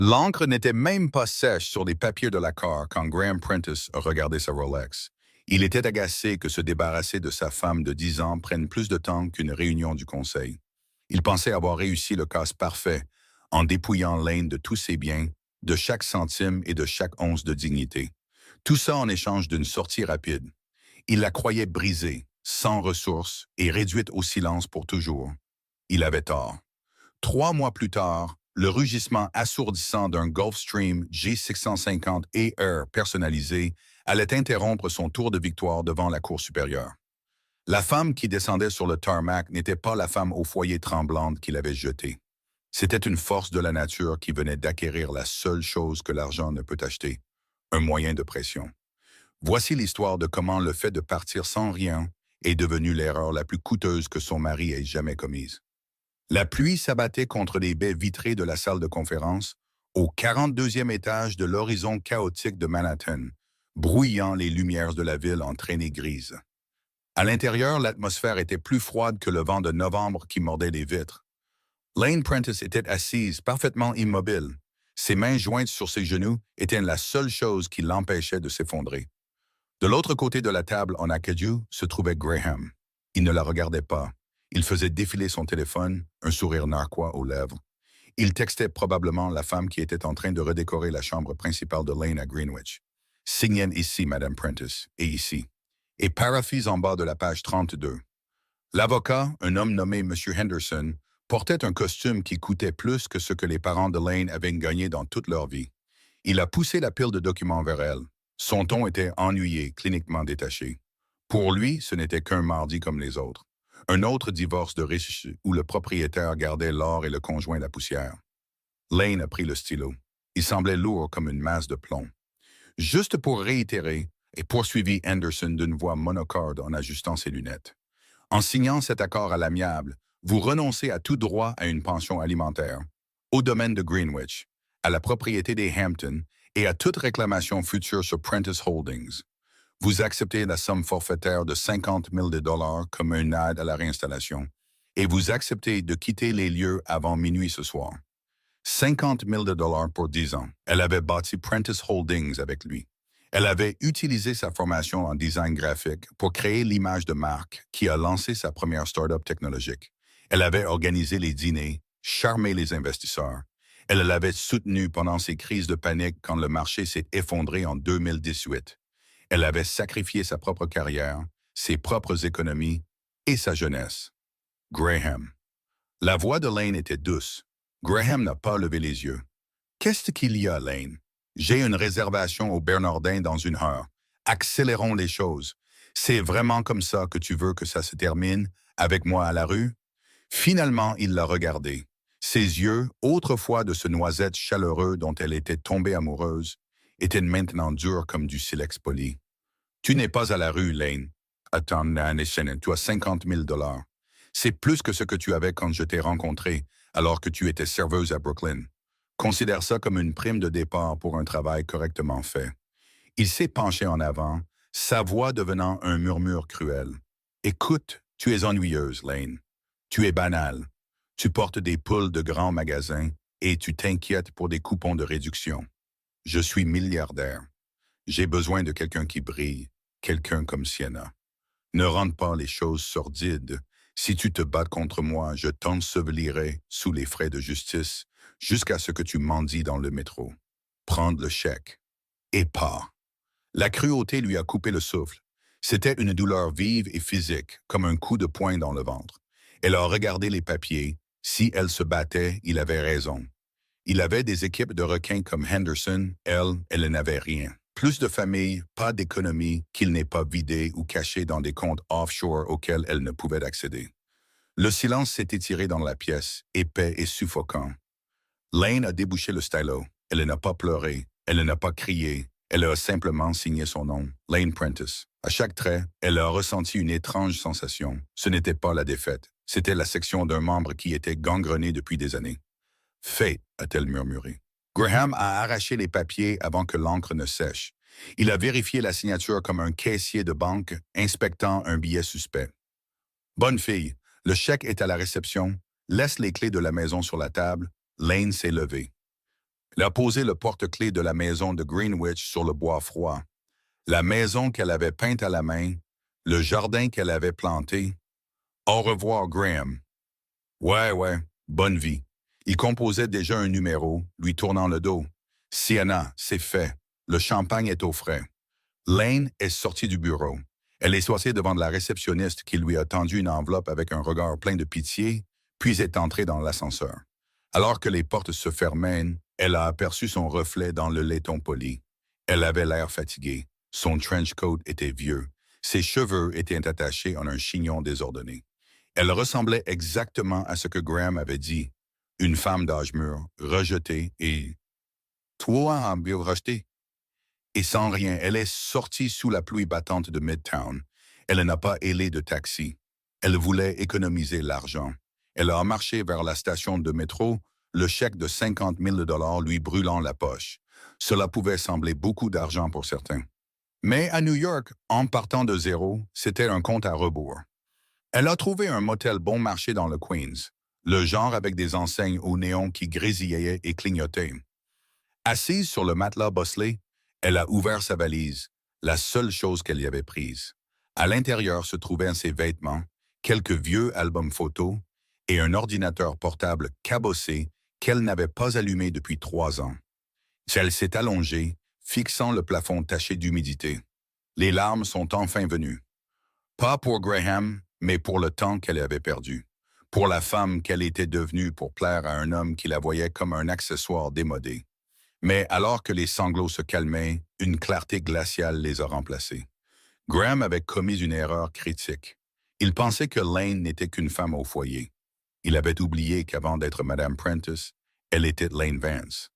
L'encre n'était même pas sèche sur les papiers de l'accord quand Graham Prentice a regardé sa Rolex. Il était agacé que se débarrasser de sa femme de 10 ans prenne plus de temps qu'une réunion du conseil. Il pensait avoir réussi le casse parfait en dépouillant Lane de tous ses biens, de chaque centime et de chaque once de dignité. Tout ça en échange d'une sortie rapide. Il la croyait brisée, sans ressources et réduite au silence pour toujours. Il avait tort. 3 mois plus tard, le rugissement assourdissant d'un Gulfstream G650 AR personnalisé allait interrompre son tour de victoire devant la Cour supérieure. La femme qui descendait sur le tarmac n'était pas la femme au foyer tremblante qu'il avait jetée. C'était une force de la nature qui venait d'acquérir la seule chose que l'argent ne peut acheter, un moyen de pression. Voici l'histoire de comment le fait de partir sans rien est devenu l'erreur la plus coûteuse que son mari ait jamais commise. La pluie s'abattait contre les baies vitrées de la salle de conférence, au 42e étage de l'horizon chaotique de Manhattan, brouillant les lumières de la ville en traînées grises. À l'intérieur, l'atmosphère était plus froide que le vent de novembre qui mordait les vitres. Lane Prentice était assise, parfaitement immobile. Ses mains jointes sur ses genoux étaient la seule chose qui l'empêchait de s'effondrer. De l'autre côté de la table en acajou se trouvait Graham. Il ne la regardait pas. Il faisait défiler son téléphone, un sourire narquois aux lèvres. Il textait probablement la femme qui était en train de redécorer la chambre principale de Lane à Greenwich. Signez ici, Madame Prentice, et ici. Et paraphise en bas de la page 32. L'avocat, un homme nommé M. Henderson, portait un costume qui coûtait plus que ce que les parents de Lane avaient gagné dans toute leur vie. Il a poussé la pile de documents vers elle. Son ton était ennuyé, cliniquement détaché. Pour lui, ce n'était qu'un mardi comme les autres. Un autre divorce de riche où le propriétaire gardait l'or et le conjoint la poussière. Lane a pris le stylo. Il semblait lourd comme une masse de plomb. Juste pour réitérer, et poursuivit Anderson d'une voix monocorde en ajustant ses lunettes. En signant cet accord à l'amiable, vous renoncez à tout droit à une pension alimentaire, au domaine de Greenwich, à la propriété des Hampton et à toute réclamation future sur Prentice Holdings. Vous acceptez la somme forfaitaire de 50 000 $ comme une aide à la réinstallation et vous acceptez de quitter les lieux avant minuit ce soir. 50 000 $ pour 10 ans. Elle avait bâti Prentice Holdings avec lui. Elle avait utilisé sa formation en design graphique pour créer l'image de marque qui a lancé sa première start-up technologique. Elle avait organisé les dîners, charmé les investisseurs. Elle l'avait soutenu pendant ses crises de panique quand le marché s'est effondré en 2018. Elle avait sacrifié sa propre carrière, ses propres économies et sa jeunesse. Graham. La voix de Lane était douce. Graham n'a pas levé les yeux. Qu'est-ce qu'il y a, Lane? J'ai une réservation au Bernardin dans une heure. Accélérons les choses. C'est vraiment comme ça que tu veux que ça se termine, avec moi à la rue? Finalement, il l'a regardé. Ses yeux, autrefois de ce noisette chaleureux dont elle était tombée amoureuse, étaient maintenant durs comme du silex poli. Tu n'es pas à la rue, Lane. Attends, tu as 50 000 $. C'est plus que ce que tu avais quand je t'ai rencontré, alors que tu étais serveuse à Brooklyn. Considère ça comme une prime de départ pour un travail correctement fait. Il s'est penché en avant, sa voix devenant un murmure cruel. Écoute, tu es ennuyeuse, Lane. Tu es banale. Tu portes des poules de grands magasins et tu t'inquiètes pour des coupons de réduction. Je suis milliardaire. J'ai besoin de quelqu'un qui brille, quelqu'un comme Sienna. Ne rende pas les choses sordides. Si tu te bats contre moi, je t'ensevelirai sous les frais de justice jusqu'à ce que tu mendies dans le métro. Prendre le chèque. Et pars. La cruauté lui a coupé le souffle. C'était une douleur vive et physique, comme un coup de poing dans le ventre. Elle a regardé les papiers. Si elle se battait, il avait raison. Il avait des équipes de requins comme Henderson. Elle n'avait rien. Plus de famille, pas d'économie qu'il n'ait pas vidé ou caché dans des comptes offshore auxquels elle ne pouvait accéder. Le silence s'est étiré dans la pièce, épais et suffocant. Lane a débouché le stylo. Elle n'a pas pleuré. Elle n'a pas crié. Elle a simplement signé son nom, Lane Prentice. À chaque trait, elle a ressenti une étrange sensation. Ce n'était pas la défaite. C'était la section d'un membre qui était gangrené depuis des années. « Fate », a-t-elle murmuré. Graham a arraché les papiers avant que l'encre ne sèche. Il a vérifié la signature comme un caissier de banque inspectant un billet suspect. « Bonne fille, le chèque est à la réception. Laisse les clés de la maison sur la table. » Lane s'est levé. Elle a posé le porte-clés de la maison de Greenwich sur le bois froid. La maison qu'elle avait peinte à la main, le jardin qu'elle avait planté. Au revoir, Graham. Ouais, ouais, bonne vie. Il composait déjà un numéro, lui tournant le dos. Sienna, c'est fait. Le champagne est au frais. Lane est sortie du bureau. Elle est assise devant la réceptionniste qui lui a tendu une enveloppe avec un regard plein de pitié, puis est entrée dans l'ascenseur. Alors que les portes se fermaient, elle a aperçu son reflet dans le laiton poli. Elle avait l'air fatiguée. Son trench coat était vieux. Ses cheveux étaient attachés en un chignon désordonné. Elle ressemblait exactement à ce que Graham avait dit. Une femme d'âge mûr, rejetée et... Toi, en bio rejeté. Et sans rien, elle est sortie sous la pluie battante de Midtown. Elle n'a pas hélé de taxi. Elle voulait économiser l'argent. Elle a marché vers la station de métro, le chèque de 50 000 $ lui brûlant la poche. Cela pouvait sembler beaucoup d'argent pour certains. Mais à New York, en partant de zéro, c'était un compte à rebours. Elle a trouvé un motel bon marché dans le Queens, le genre avec des enseignes au néon qui grésillaient et clignotaient. Assise sur le matelas bosselé, elle a ouvert sa valise, la seule chose qu'elle y avait prise. À l'intérieur se trouvaient ses vêtements, quelques vieux albums photos et un ordinateur portable cabossé qu'elle n'avait pas allumé depuis 3 ans. Elle s'est allongée, fixant le plafond taché d'humidité. Les larmes sont enfin venues. Pas pour Graham, mais pour le temps qu'elle avait perdu. Pour la femme qu'elle était devenue pour plaire à un homme qui la voyait comme un accessoire démodé. Mais alors que les sanglots se calmaient, une clarté glaciale les a remplacés. Graham avait commis une erreur critique. Il pensait que Lane n'était qu'une femme au foyer. Il avait oublié qu'avant d'être Madame Prentice, elle était Lane Vance,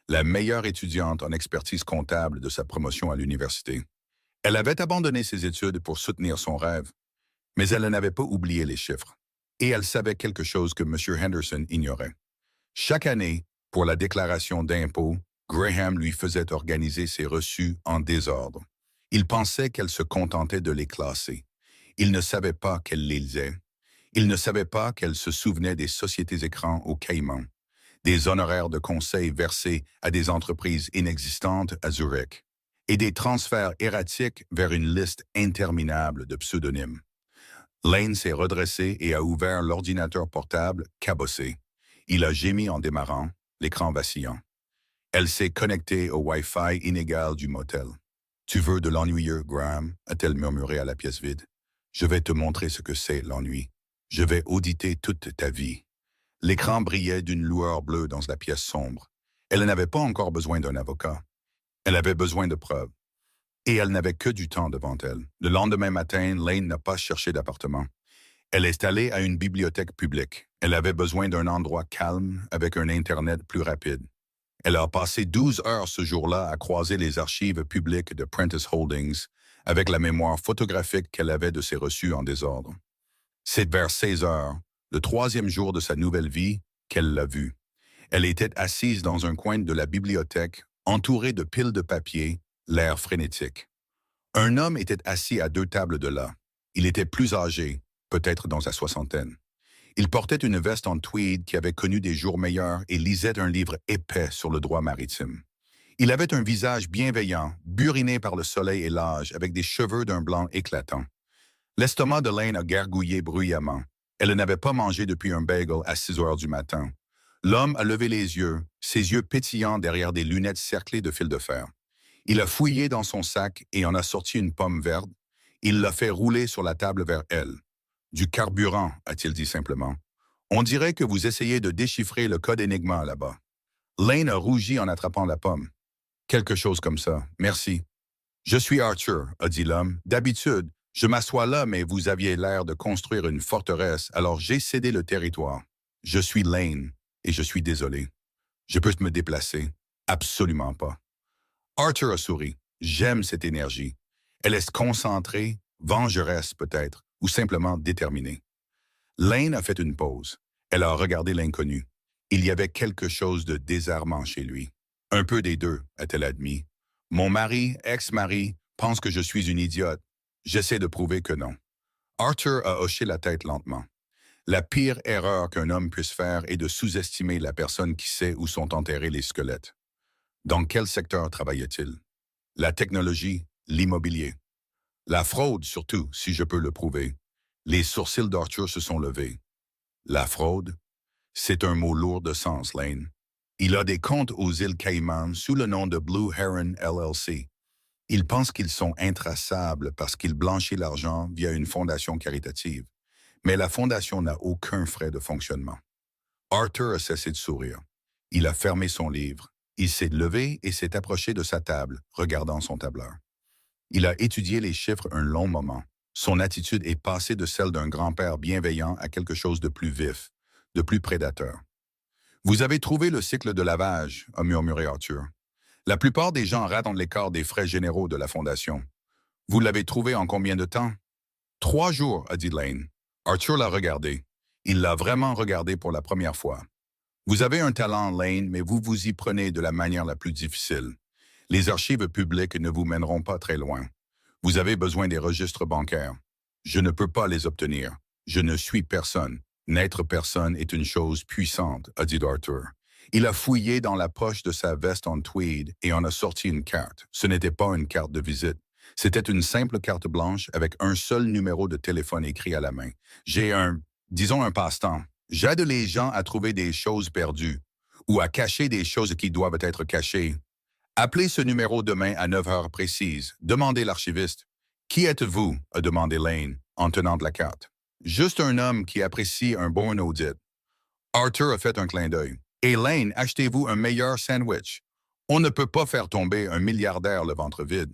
la meilleure étudiante en expertise comptable de sa promotion à l'université. Elle avait abandonné ses études pour soutenir son rêve, mais elle n'avait pas oublié les chiffres. Et elle savait quelque chose que M. Henderson ignorait. Chaque année, pour la déclaration d'impôt, Graham lui faisait organiser ses reçus en désordre. Il pensait qu'elle se contentait de les classer. Il ne savait pas qu'elle les lisait. Il ne savait pas qu'elle se souvenait des sociétés écrans au Caïman, des honoraires de conseil versés à des entreprises inexistantes à Zurich, et des transferts erratiques vers une liste interminable de pseudonymes. Lane s'est redressé et a ouvert l'ordinateur portable cabossé. Il a gémi en démarrant, l'écran vacillant. Elle s'est connectée au Wi-Fi inégal du motel. « Tu veux de l'ennuyeux, Graham ?» a-t-elle murmuré à la pièce vide. « Je vais te montrer ce que c'est, l'ennui. Je vais auditer toute ta vie. » L'écran brillait d'une lueur bleue dans la pièce sombre. Elle n'avait pas encore besoin d'un avocat. Elle avait besoin de preuves. Et elle n'avait que du temps devant elle. Le lendemain matin, Lane n'a pas cherché d'appartement. Elle est allée à une bibliothèque publique. Elle avait besoin d'un endroit calme avec un Internet plus rapide. Elle a passé 12 heures ce jour-là à croiser les archives publiques de Prentice Holdings avec la mémoire photographique qu'elle avait de ses reçus en désordre. C'est vers 16 heures, le 3e jour de sa nouvelle vie, qu'elle l'a vue. Elle était assise dans un coin de la bibliothèque, entourée de piles de papier, l'air frénétique. Un homme était assis à 2 tables de là. Il était plus âgé, peut-être dans sa soixantaine. Il portait une veste en tweed qui avait connu des jours meilleurs et lisait un livre épais sur le droit maritime. Il avait un visage bienveillant, buriné par le soleil et l'âge, avec des cheveux d'un blanc éclatant. L'estomac de Lane a gargouillé bruyamment. Elle n'avait pas mangé depuis un bagel à 6 heures du matin. L'homme a levé les yeux, ses yeux pétillants derrière des lunettes cerclées de fil de fer. Il a fouillé dans son sac et en a sorti une pomme verte. Il l'a fait rouler sur la table vers elle. « Du carburant », a-t-il dit simplement. « On dirait que vous essayez de déchiffrer le code Enigma là-bas. » Lane a rougi en attrapant la pomme. « Quelque chose comme ça, merci. »« Je suis Arthur », a dit l'homme. « D'habitude, je m'assois là, mais vous aviez l'air de construire une forteresse, alors j'ai cédé le territoire. Je suis Lane, et je suis désolé. Je peux me déplacer? Absolument pas. » Arthur a souri. « J'aime cette énergie. Elle est concentrée, vengeresse peut-être, ou simplement déterminée. » Lane a fait une pause. Elle a regardé l'inconnu. Il y avait quelque chose de désarmant chez lui. « Un peu des deux », a-t-elle admis. « Mon mari, ex-mari, pense que je suis une idiote. J'essaie de prouver que non. » Arthur a hoché la tête lentement. La pire erreur qu'un homme puisse faire est de sous-estimer la personne qui sait où sont enterrés les squelettes. Dans quel secteur travaillait-il? La technologie, l'immobilier. La fraude, surtout, si je peux le prouver. Les sourcils d'Arthur se sont levés. La fraude? C'est un mot lourd de sens, Lane. Il a des comptes aux îles Caïmans sous le nom de Blue Heron LLC. Il pense qu'ils sont intraçables parce qu'il blanchit l'argent via une fondation caritative. Mais la fondation n'a aucun frais de fonctionnement. Arthur a cessé de sourire. Il a fermé son livre. Il s'est levé et s'est approché de sa table, regardant son tableur. Il a étudié les chiffres un long moment. Son attitude est passée de celle d'un grand-père bienveillant à quelque chose de plus vif, de plus prédateur. Vous avez trouvé le cycle de lavage, a murmuré Arthur. La plupart des gens ratent l'écart des frais généraux de la Fondation. Vous l'avez trouvé en combien de temps? 3 jours, a dit Lane. Arthur l'a regardé. Il l'a vraiment regardé pour la première fois. Vous avez un talent, Lane, mais vous vous y prenez de la manière la plus difficile. Les archives publiques ne vous mèneront pas très loin. Vous avez besoin des registres bancaires. Je ne peux pas les obtenir. Je ne suis personne. N'être personne est une chose puissante, a dit Arthur. Il a fouillé dans la poche de sa veste en tweed et en a sorti une carte. Ce n'était pas une carte de visite. C'était une simple carte blanche avec un seul numéro de téléphone écrit à la main. J'ai disons un passe-temps. J'aide les gens à trouver des choses perdues ou à cacher des choses qui doivent être cachées. Appelez ce numéro demain à 9 heures précises. Demandez l'archiviste. Qui êtes-vous? A demandé Lane, en tenant de la carte. Juste un homme qui apprécie un bon audit. Arthur a fait un clin d'œil. Et Lane, achetez-vous un meilleur sandwich. On ne peut pas faire tomber un milliardaire le ventre vide.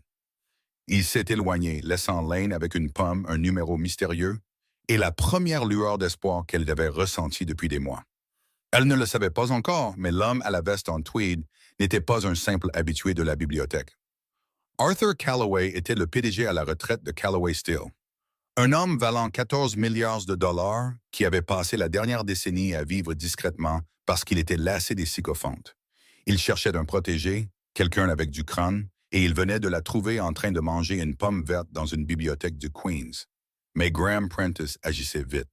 Il s'est éloigné, laissant Lane avec une pomme, un numéro mystérieux, et la première lueur d'espoir qu'elle avait ressentie depuis des mois. Elle ne le savait pas encore, mais l'homme à la veste en tweed n'était pas un simple habitué de la bibliothèque. Arthur Calloway était le PDG à la retraite de Calloway Steel. Un homme valant 14 milliards de dollars qui avait passé la dernière décennie à vivre discrètement parce qu'il était lassé des sycophantes. Il cherchait un protégé, quelqu'un avec du crâne, et il venait de la trouver en train de manger une pomme verte dans une bibliothèque du Queens. Mais Graham Prentice agissait vite.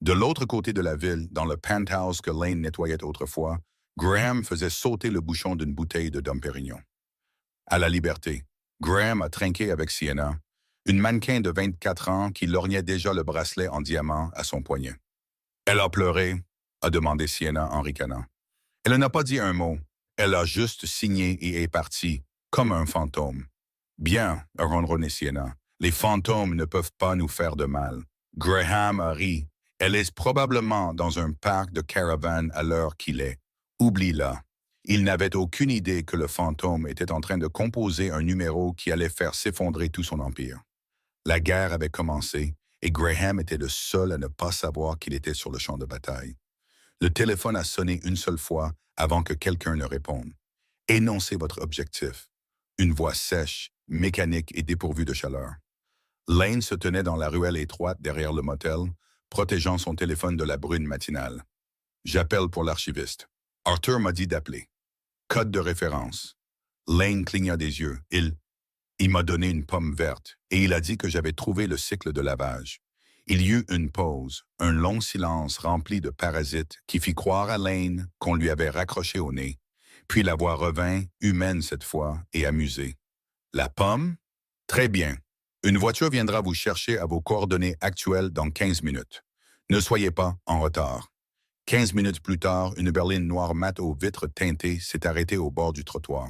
De l'autre côté de la ville, dans le penthouse que Lane nettoyait autrefois, Graham faisait sauter le bouchon d'une bouteille de Dom Pérignon. À la liberté, Graham a trinqué avec Sienna, une mannequin de 24 ans qui lorgnait déjà le bracelet en diamant à son poignet. Elle a pleuré, a demandé Sienna en ricanant. Elle n'a pas dit un mot. Elle a juste signé et est partie, comme un fantôme. Bien, a ronronné Sienna. Les fantômes ne peuvent pas nous faire de mal. Graham a ri. Elle est probablement dans un parc de caravanes à l'heure qu'il est. Oublie-la. Il n'avait aucune idée que le fantôme était en train de composer un numéro qui allait faire s'effondrer tout son empire. La guerre avait commencé et Graham était le seul à ne pas savoir qu'il était sur le champ de bataille. Le téléphone a sonné une seule fois avant que quelqu'un ne réponde. Énoncez votre objectif. Une voix sèche, mécanique et dépourvue de chaleur. Lane se tenait dans la ruelle étroite derrière le motel, protégeant son téléphone de la brune matinale. J'appelle pour l'archiviste. Arthur m'a dit d'appeler. Code de référence. Lane cligna des yeux. Il m'a donné une pomme verte et il a dit que j'avais trouvé le cycle de lavage. Il y eut une pause, un long silence rempli de parasites qui fit croire à Lane qu'on lui avait raccroché au nez. Puis la voix revint, humaine cette fois, et amusée. La pomme? Très bien. Une voiture viendra vous chercher à vos coordonnées actuelles dans 15 minutes. Ne soyez pas en retard. 15 minutes plus tard, une berline noire mate aux vitres teintées s'est arrêtée au bord du trottoir.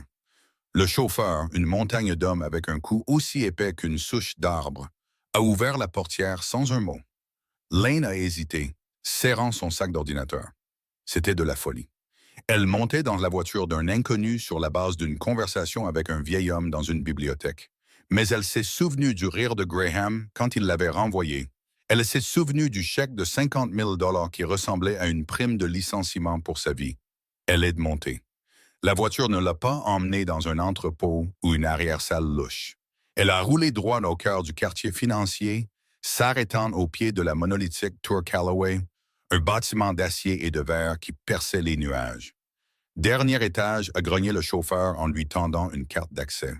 Le chauffeur, une montagne d'hommes avec un cou aussi épais qu'une souche d'arbre, a ouvert la portière sans un mot. Lane a hésité, serrant son sac d'ordinateur. C'était de la folie. Elle montait dans la voiture d'un inconnu sur la base d'une conversation avec un vieil homme dans une bibliothèque. Mais elle s'est souvenue du rire de Graham quand il l'avait renvoyé. Elle s'est souvenue du chèque de 50 000 $ qui ressemblait à une prime de licenciement pour sa vie. Elle est montée. La voiture ne l'a pas emmenée dans un entrepôt ou une arrière-salle louche. Elle a roulé droit au cœur du quartier financier, s'arrêtant au pied de la monolithique Tour Calloway, un bâtiment d'acier et de verre qui perçait les nuages. Dernier étage, a grogné le chauffeur en lui tendant une carte d'accès.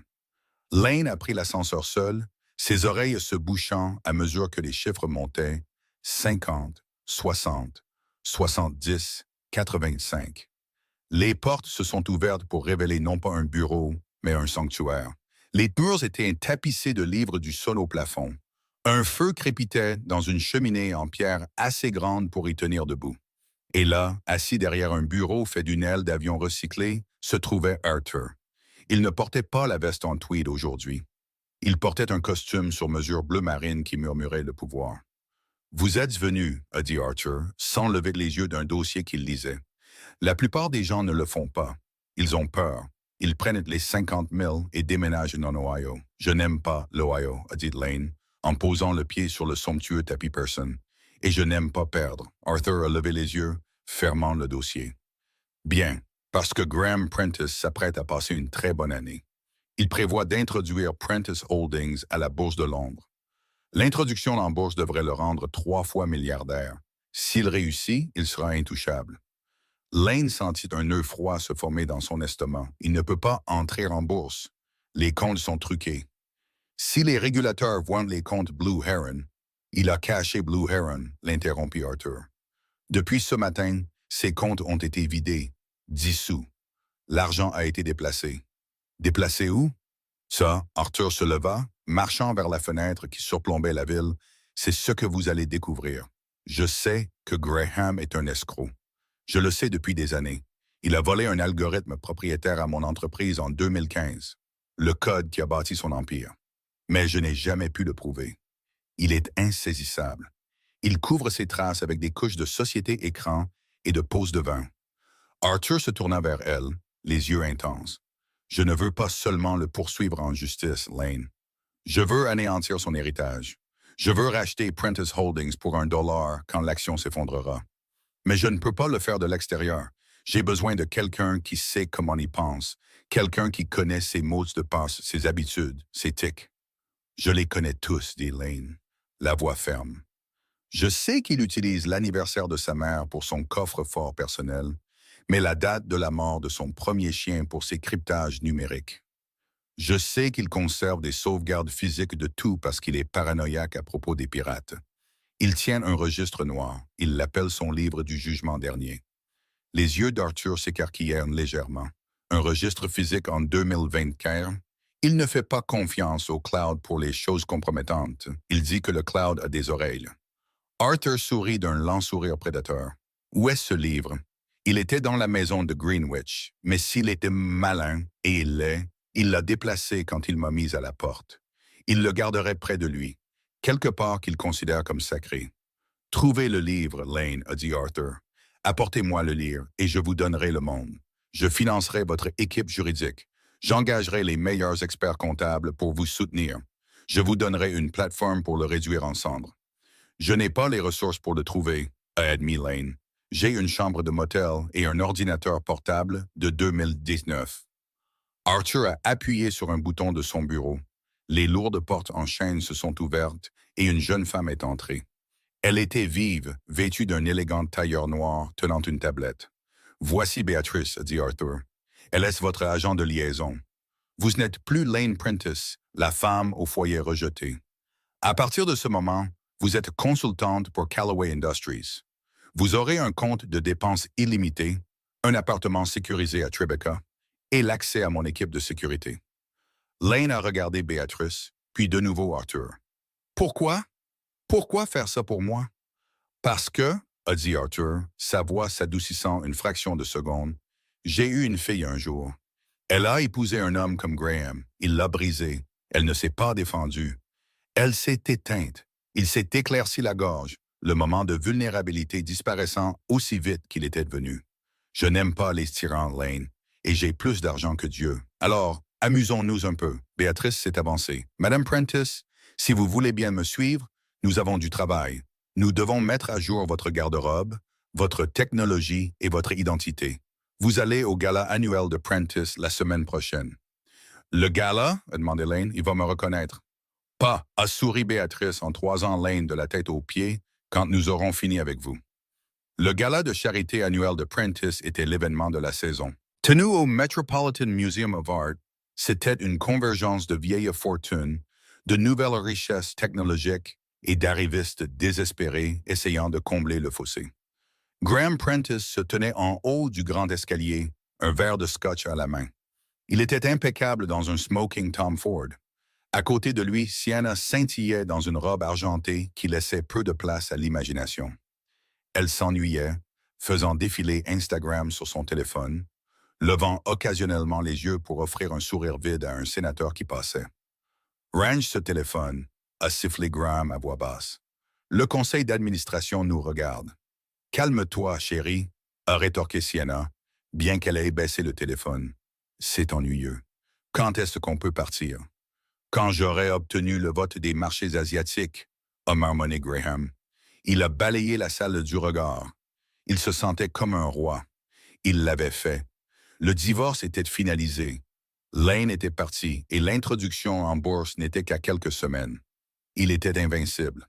Lane a pris l'ascenseur seul, ses oreilles se bouchant à mesure que les chiffres montaient, 50, 60, 70, 85. Les portes se sont ouvertes pour révéler non pas un bureau, mais un sanctuaire. Les murs étaient tapissés de livres du sol au plafond. Un feu crépitait dans une cheminée en pierre assez grande pour y tenir debout. Et là, assis derrière un bureau fait d'une aile d'avion recyclé, se trouvait Arthur. Il ne portait pas la veste en tweed aujourd'hui. Il portait un costume sur mesure bleu marine qui murmurait le pouvoir. « Vous êtes venu, a dit Arthur, sans lever les yeux d'un dossier qu'il lisait. La plupart des gens ne le font pas. Ils ont peur. Ils prennent les 50 000 et déménagent en Ohio. Je n'aime pas l'Ohio, a dit Lane, en posant le pied sur le somptueux tapis Person. Et je n'aime pas perdre. Arthur a levé les yeux, fermant le dossier. Bien, parce que Graham Prentice s'apprête à passer une très bonne année. Il prévoit d'introduire Prentice Holdings à la Bourse de Londres. L'introduction en bourse devrait le rendre 3 fois milliardaire. S'il réussit, il sera intouchable. Lane sentit un nœud froid se former dans son estomac. Il ne peut pas entrer en bourse. Les comptes sont truqués. Si les régulateurs voient les comptes Blue Heron, il a caché Blue Heron, l'interrompit Arthur. Depuis ce matin, ses comptes ont été vidés, dissous. L'argent a été déplacé. Déplacé où? Ça, Arthur se leva, marchant vers la fenêtre qui surplombait la ville. C'est ce que vous allez découvrir. Je sais que Graham est un escroc. Je le sais depuis des années. Il a volé un algorithme propriétaire à mon entreprise en 2015, le code qui a bâti son empire. Mais je n'ai jamais pu le prouver. Il est insaisissable. Il couvre ses traces avec des couches de société écran et de pose de vin. Arthur se tourna vers elle, les yeux intenses. Je ne veux pas seulement le poursuivre en justice, Lane. Je veux anéantir son héritage. Je veux racheter Prentice Holdings pour $1 quand l'action s'effondrera. Mais je ne peux pas le faire de l'extérieur. J'ai besoin de quelqu'un qui sait comment il pense, quelqu'un qui connaît ses mots de passe, ses habitudes, ses tics. Je les connais tous, dit Lane, la voix ferme. Je sais qu'il utilise l'anniversaire de sa mère pour son coffre-fort personnel, mais la date de la mort de son premier chien pour ses cryptages numériques. Je sais qu'il conserve des sauvegardes physiques de tout parce qu'il est paranoïaque à propos des pirates. Il tient un registre noir. Il l'appelle son livre du jugement dernier. Les yeux d'Arthur s'écarquillèrent légèrement. Un registre physique en 2024? Il ne fait pas confiance au cloud pour les choses compromettantes. Il dit que le cloud a des oreilles. Arthur sourit d'un lent sourire prédateur. Où est ce livre? Il était dans la maison de Greenwich, mais s'il était malin, et il l'est, il l'a déplacé quand il m'a mis à la porte. Il le garderait près de lui, quelque part qu'il considère comme sacré. Trouvez le livre, Lane, a dit Arthur. Apportez-moi le lire, et je vous donnerai le monde. Je financerai votre équipe juridique. J'engagerai les meilleurs experts comptables pour vous soutenir. Je vous donnerai une plateforme pour le réduire en cendres. Je n'ai pas les ressources pour le trouver, a admis Lane. J'ai une chambre de motel et un ordinateur portable de 2019. Arthur a appuyé sur un bouton de son bureau. Les lourdes portes en chaîne se sont ouvertes et une jeune femme est entrée. Elle était vive, vêtue d'un élégant tailleur noir tenant une tablette. « Voici Béatrice, » dit Arthur. « Elle est votre agent de liaison. Vous n'êtes plus Lane Prentice, la femme au foyer rejeté. À partir de ce moment, vous êtes consultante pour Callaway Industries. Vous aurez un compte de dépenses illimité, un appartement sécurisé à Tribeca et l'accès à mon équipe de sécurité. » Lane a regardé Béatrice, puis de nouveau Arthur. « Pourquoi? Pourquoi faire ça pour moi? »« Parce que, » a dit Arthur, sa voix s'adoucissant une fraction de seconde, « j'ai eu une fille un jour. Elle a épousé un homme comme Graham. Il l'a brisée. Elle ne s'est pas défendue. Elle s'est éteinte. Il s'est éclairci la gorge, le moment de vulnérabilité disparaissant aussi vite qu'il était venu. Je n'aime pas les tyrans, Lane, et j'ai plus d'argent que Dieu. Alors, amusons-nous un peu. » Béatrice s'est avancée. « Madame Prentice, si vous voulez bien me suivre, nous avons du travail. Nous devons mettre à jour votre garde-robe, votre technologie et votre identité. Vous allez au gala annuel de Prentice la semaine prochaine. »« Le gala? » a demandé Lane. « Il va me reconnaître. »« Pas, » a souri Béatrice en toisant Lane de la tête aux pieds quand nous aurons fini avec vous. Le gala de charité annuel de Prentice était l'événement de la saison. Tenu au Metropolitan Museum of Art, c'était une convergence de vieilles fortunes, de nouvelles richesses technologiques et d'arrivistes désespérés essayant de combler le fossé. Graham Prentice se tenait en haut du grand escalier, un verre de scotch à la main. Il était impeccable dans un smoking Tom Ford. À côté de lui, Sienna scintillait dans une robe argentée qui laissait peu de place à l'imagination. Elle s'ennuyait, faisant défiler Instagram sur son téléphone, levant occasionnellement les yeux pour offrir un sourire vide à un sénateur qui passait. Range ce téléphone, a sifflé Graham à voix basse. Le conseil d'administration nous regarde. Calme-toi, chérie, a rétorqué Sienna, bien qu'elle ait baissé le téléphone. C'est ennuyeux. Quand est-ce qu'on peut partir? Quand j'aurai obtenu le vote des marchés asiatiques, a marmonné Graham. Il a balayé la salle du regard. Il se sentait comme un roi. Il l'avait fait. Le divorce était finalisé. Lane était parti et l'introduction en bourse n'était qu'à quelques semaines. Il était invincible.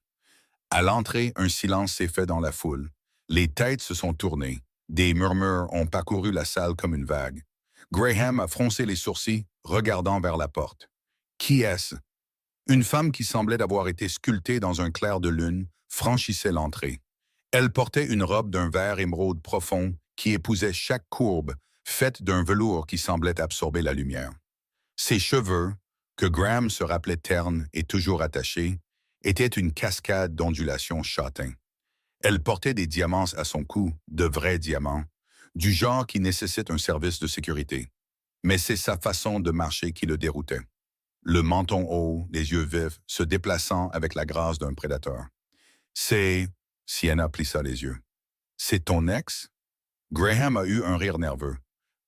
À l'entrée, un silence s'est fait dans la foule. Les têtes se sont tournées. Des murmures ont parcouru la salle comme une vague. Graham a froncé les sourcils, regardant vers la porte. Qui est-ce? Une femme qui semblait avoir été sculptée dans un clair de lune franchissait l'entrée. Elle portait une robe d'un vert émeraude profond qui épousait chaque courbe, faite d'un velours qui semblait absorber la lumière. Ses cheveux, que Graham se rappelait ternes et toujours attachés, étaient une cascade d'ondulations châtains. Elle portait des diamants à son cou, de vrais diamants, du genre qui nécessite un service de sécurité. Mais c'est sa façon de marcher qui le déroutait. Le menton haut, les yeux vifs, se déplaçant avec la grâce d'un prédateur. C'est... Sienna plissa les yeux. C'est ton ex? Graham a eu un rire nerveux.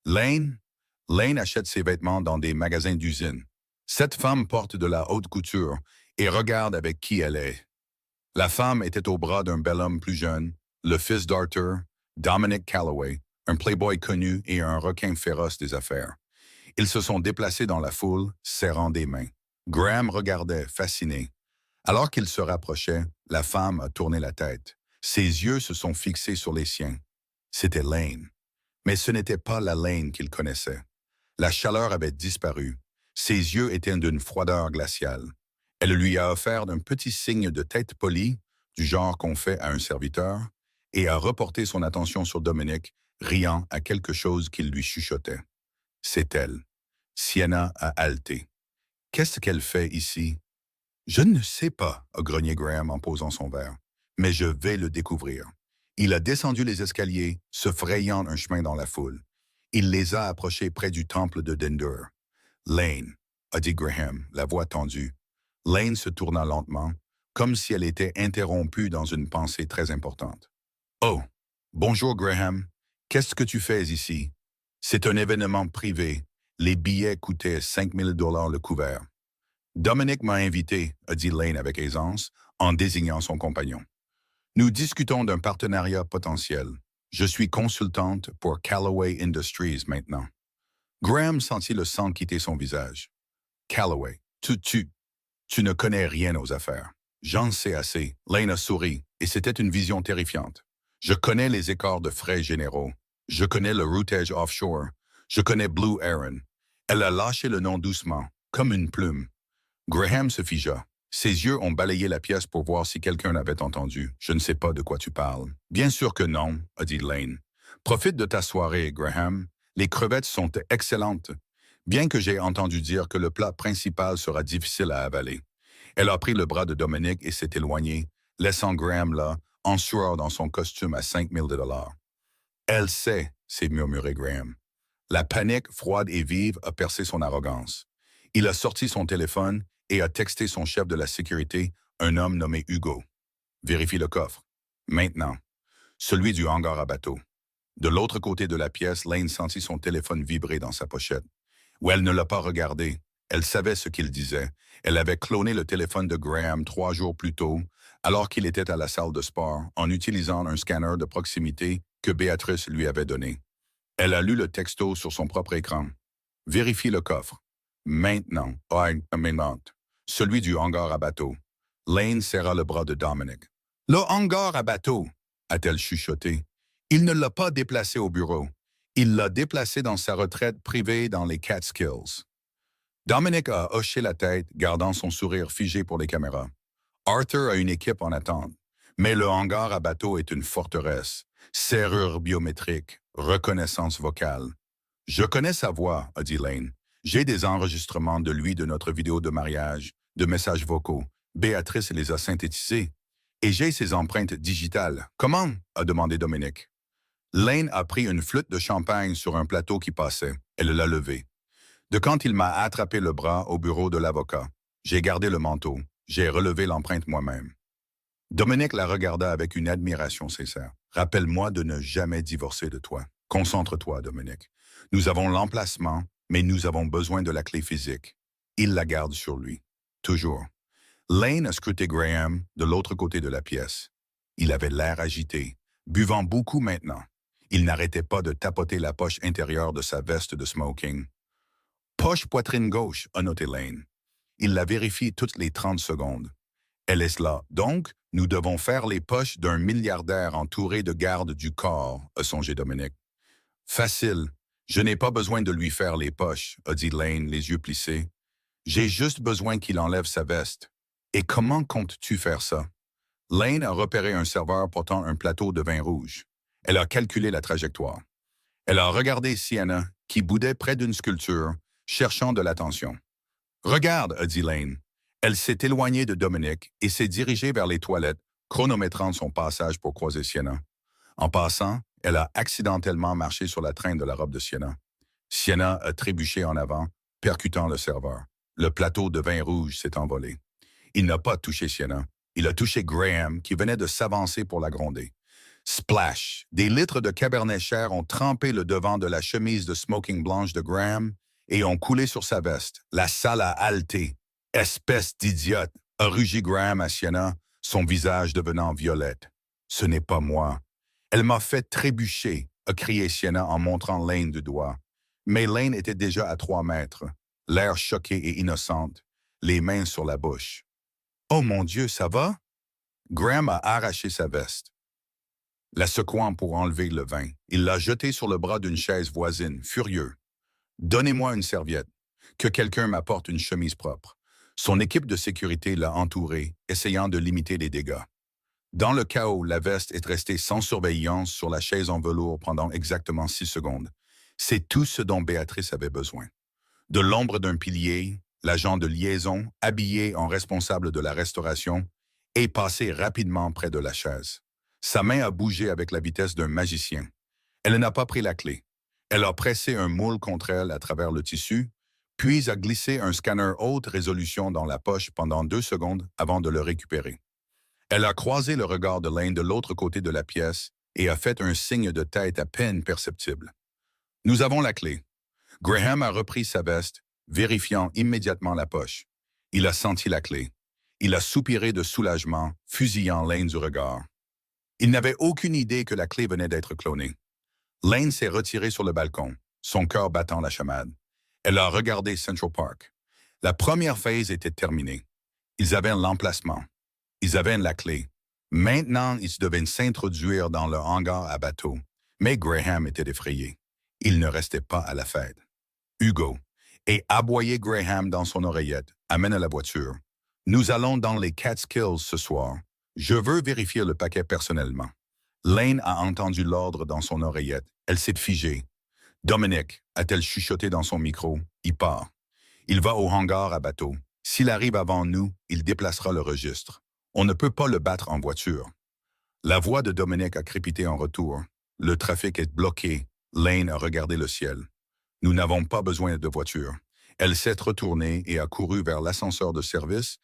Lane? Lane achète ses vêtements dans des magasins d'usine. Cette femme porte de la haute couture et regarde avec qui elle est. La femme était au bras d'un bel homme plus jeune, le fils d'Arthur, Dominic Calloway, un playboy connu et un requin féroce des affaires. Ils se sont déplacés dans la foule, serrant des mains. Graham regardait, fasciné. Alors qu'il se rapprochait, la femme a tourné la tête. Ses yeux se sont fixés sur les siens. C'était Lane. Mais ce n'était pas la Lane qu'il connaissait. La chaleur avait disparu. Ses yeux étaient d'une froideur glaciale. Elle lui a offert un petit signe de tête polie, du genre qu'on fait à un serviteur, et a reporté son attention sur Dominic, riant à quelque chose qu'il lui chuchotait. C'est elle. Sienna a haleté. Qu'est-ce qu'elle fait ici? Je ne sais pas, a grogné Graham en posant son verre, mais je vais le découvrir. Il a descendu les escaliers, se frayant un chemin dans la foule. Il les a approchés près du temple de Dendur. Lane, a dit Graham, la voix tendue. Lane se tourna lentement, comme si elle était interrompue dans une pensée très importante. Oh, bonjour Graham. Qu'est-ce que tu fais ici? C'est un événement privé. Les billets coûtaient $5 000 le couvert. Dominic m'a invité, a dit Lane avec aisance, en désignant son compagnon. Nous discutons d'un partenariat potentiel. Je suis consultante pour Calloway Industries maintenant. Graham sentit le sang quitter son visage. Calloway, tu ne connais rien aux affaires. J'en sais assez. Lane a souri, et c'était une vision terrifiante. Je connais les écarts de frais généraux. Je connais le routage offshore. Je connais Blue Aaron. Elle a lâché le nom doucement, comme une plume. Graham se figea. Ses yeux ont balayé la pièce pour voir si quelqu'un l'avait entendu. Je ne sais pas de quoi tu parles. Bien sûr que non, a dit Lane. Profite de ta soirée, Graham. Les crevettes sont excellentes. Bien que j'ai entendu dire que le plat principal sera difficile à avaler. Elle a pris le bras de Dominic et s'est éloignée, laissant Graham là, en sueur dans son costume à $5 000. Elle sait, s'est murmuré Graham. La panique, froide et vive, a percé son arrogance. Il a sorti son téléphone et a texté son chef de la sécurité, un homme nommé Hugo. Vérifie le coffre. Maintenant. Celui du hangar à bateau. De l'autre côté de la pièce, Lane sentit son téléphone vibrer dans sa pochette. Où elle ne l'a pas regardé. Elle savait ce qu'il disait. Elle avait cloné le téléphone de Graham 3 jours plus tôt, alors qu'il était à la salle de sport, en utilisant un scanner de proximité que Béatrice lui avait donné. Elle a lu le texto sur son propre écran. Vérifie le coffre. Maintenant. Maintenant. Celui du hangar à bateau. Lane serra le bras de Dominic. Le hangar à bateau, a-t-elle chuchoté. Il ne l'a pas déplacé au bureau. Il l'a déplacé dans sa retraite privée dans les Catskills. Dominic a hoché la tête, gardant son sourire figé pour les caméras. Arthur a une équipe en attente, mais le hangar à bateau est une forteresse. Serrure biométrique, reconnaissance vocale. Je connais sa voix, a dit Lane. J'ai des enregistrements de lui de notre vidéo de mariage, de messages vocaux. Béatrice les a synthétisés. Et j'ai ses empreintes digitales. Comment? A demandé Dominique. Lane a pris une flûte de champagne sur un plateau qui passait. Elle l'a levée. De quand il m'a attrapé le bras au bureau de l'avocat. J'ai gardé le manteau. J'ai relevé l'empreinte moi-même. Dominique la regarda avec une admiration sincère. Rappelle-moi de ne jamais divorcer de toi. Concentre-toi, Dominique. Nous avons l'emplacement, mais nous avons besoin de la clé physique. Il la garde sur lui. Toujours. Lane a scruté Graham de l'autre côté de la pièce. Il avait l'air agité, buvant beaucoup maintenant. Il n'arrêtait pas de tapoter la poche intérieure de sa veste de smoking. Poche poitrine gauche, a noté Lane. Il la vérifie toutes les 30 secondes. Elle est là. Donc, nous devons faire les poches d'un milliardaire entouré de gardes du corps, a songé Dominique. Facile. Je n'ai pas besoin de lui faire les poches, a dit Lane, les yeux plissés. J'ai juste besoin qu'il enlève sa veste. Et comment comptes-tu faire ça? Lane a repéré un serveur portant un plateau de vin rouge. Elle a calculé la trajectoire. Elle a regardé Sienna, qui boudait près d'une sculpture, cherchant de l'attention. Regarde, a dit Lane. Elle s'est éloignée de Dominique et s'est dirigée vers les toilettes, chronométrant son passage pour croiser Sienna. En passant, elle a accidentellement marché sur la traîne de la robe de Sienna. Sienna a trébuché en avant, percutant le serveur. Le plateau de vin rouge s'est envolé. Il n'a pas touché Sienna. Il a touché Graham, qui venait de s'avancer pour la gronder. Splash! Des litres de Cabernet Cher ont trempé le devant de la chemise de smoking blanche de Graham et ont coulé sur sa veste. La salle a haleté. Espèce d'idiote! A rugi Graham à Sienna, son visage devenant violette. Ce n'est pas moi. Elle m'a fait trébucher, a crié Sienna en montrant Lane du doigt. Mais Lane était déjà à 3 mètres, l'air choqué et innocente, les mains sur la bouche. « Oh mon Dieu, ça va? » Graham a arraché sa veste. La secouant pour enlever le vin, il l'a jetée sur le bras d'une chaise voisine, furieux. « Donnez-moi une serviette. Que quelqu'un m'apporte une chemise propre. » Son équipe de sécurité l'a entouré, essayant de limiter les dégâts. Dans le chaos, la veste est restée sans surveillance sur la chaise en velours pendant exactement 6 secondes. C'est tout ce dont Béatrice avait besoin. De l'ombre d'un pilier, l'agent de liaison, habillé en responsable de la restauration, est passé rapidement près de la chaise. Sa main a bougé avec la vitesse d'un magicien. Elle n'a pas pris la clé. Elle a pressé un moule contre elle à travers le tissu, puis a glissé un scanner haute résolution dans la poche pendant 2 secondes avant de le récupérer. Elle a croisé le regard de Lane de l'autre côté de la pièce et a fait un signe de tête à peine perceptible. « Nous avons la clé. » Graham a repris sa veste, vérifiant immédiatement la poche. Il a senti la clé. Il a soupiré de soulagement, fusillant Lane du regard. Il n'avait aucune idée que la clé venait d'être clonée. Lane s'est retiré sur le balcon, son cœur battant la chamade. Elle a regardé Central Park. La première phase était terminée. Ils avaient l'emplacement. Ils avaient la clé. Maintenant, ils devaient s'introduire dans le hangar à bateau. Mais Graham était effrayé. Il ne restait pas à la fête. Hugo, et aboyait Graham dans son oreillette, amène la voiture. Nous allons dans les Catskills ce soir. Je veux vérifier le paquet personnellement. Lane a entendu l'ordre dans son oreillette. Elle s'est figée. Dominique, a-t-elle chuchoté dans son micro, il part. Il va au hangar à bateau. S'il arrive avant nous, il déplacera le registre. On ne peut pas le battre en voiture. La voix de Dominique a crépité en retour. Le trafic est bloqué. Lane a regardé le ciel. Nous n'avons pas besoin de voiture. Elle s'est retournée et a couru vers l'ascenseur de service,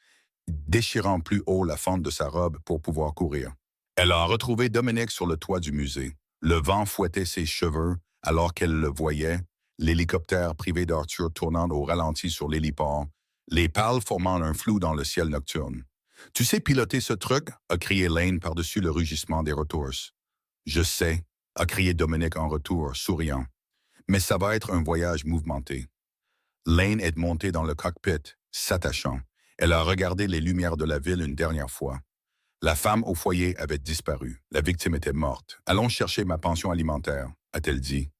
déchirant plus haut la fente de sa robe pour pouvoir courir. Elle a retrouvé Dominique sur le toit du musée. Le vent fouettait ses cheveux alors qu'elle le voyait, l'hélicoptère privé d'Arthur tournant au ralenti sur l'héliport, les pales formant un flou dans le ciel nocturne. « Tu sais piloter ce truc? » a crié Lane par-dessus le rugissement des rotors. « Je sais », a crié Dominique en retour, souriant. « Mais ça va être un voyage mouvementé. » Lane est montée dans le cockpit, s'attachant. Elle a regardé les lumières de la ville une dernière fois. La femme au foyer avait disparu. La victime était morte. « Allons chercher ma pension alimentaire », a-t-elle dit.